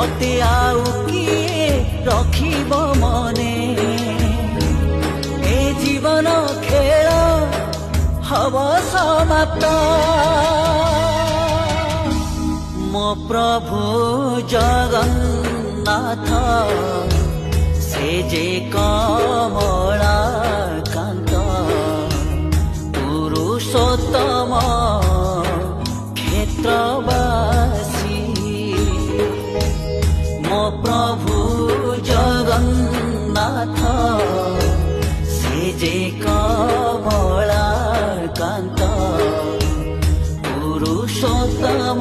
মতে আউ কিয়ে রখিব মনে এ জীবন খেল হব সমাপ্ত মো প্রভু জগন্নাথ সে যে কমলা কান্ত পুরুষোত্তম ক্ষেত্রবাসী মো প্রভু জগন্নাথ সে যে কমলা কান্ত পুরুষোত্তম